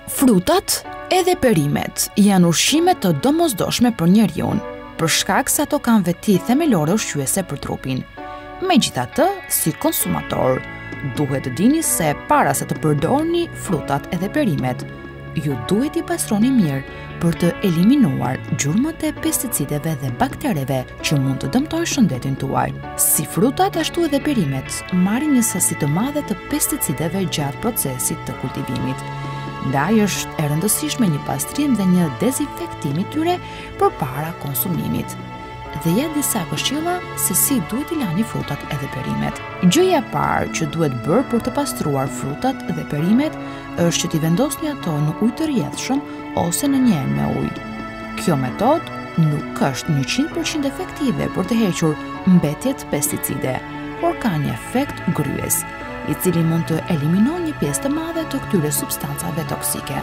Frutat edhe perimet janë ushqime të domosdoshme për njeriun, për shkak se ato kanë veti themelore ushqyese për trupin. Megjithatë, si konsumator, duhet të dini se para se të përdorni frutat edhe perimet, ju duhet i pastroni mirë për të eliminuar gjurmët e pesticideve dhe baktereve që mund të dëmtojnë shëndetin tuaj. Si frutat, ashtu edhe perimet marrin një sasi të madhe të pesticideve gjatë procesit të kultivimit. Ndaj është e rëndësishme një pastrim dhe një dezinfektim i tyre përpara konsumimit. Dhe ja disa këshilla se si duhet i lani frutat edhe perimet. Gjëja e parë që duhet bërë për të pastruar frutat dhe perimet është që t'i vendosni ato në ujë të rrjedhshëm ose në një enë me ujë. Kjo metodë nuk është 100% efektive për të hequr mbetjet pesticide, por ka një efekt gryes, i cili mund të eliminojë një pjesë të madhe të këtyre substancave toksike.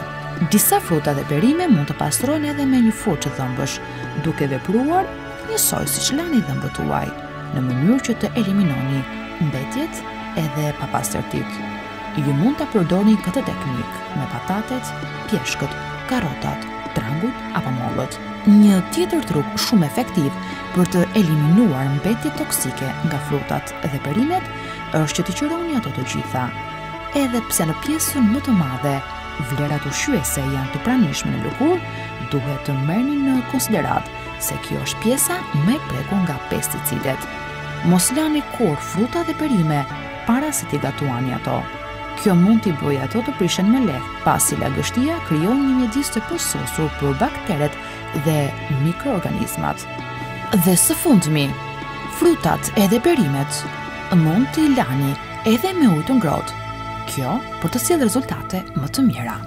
Disa fruta dhe perime mund të pastrohen edhe me një furçë dhëmbësh, duke vepruar njësoj siç lani dhëmbët tuaj, në mënyrë që të eliminoni mbetjet edhe papastërtitë. Ju mund ta përdorni këtë teknikë me patatet, pjeshkët, karrotat, drangut apo mollët. Një tjetër truk shumë efektiv për të eliminuar mbetjet toksike nga frutat dhe perimet është që t'i qironi ato të gjitha. Edhe pse në pjesën më të madhe vlerat ushqyese janë të pranishme në lëkurë, duhet të merrni në konsiderat se kjo është pjesa më e prekur nga pesticidet. Mos lani kurrë fruta dhe perime para se t'i gatuani ato. Kjo mund t'i bëjë ato të prishen me lehtë, pasi lagështia krijon një mjedis të përsosur për bakteret dhe mikroorganizmat. Dhe së fundmi, frutat edhe perimet mund t'i lani edhe me ujë të ngrohtë. Kjo për të sjellë rezultate më të mira.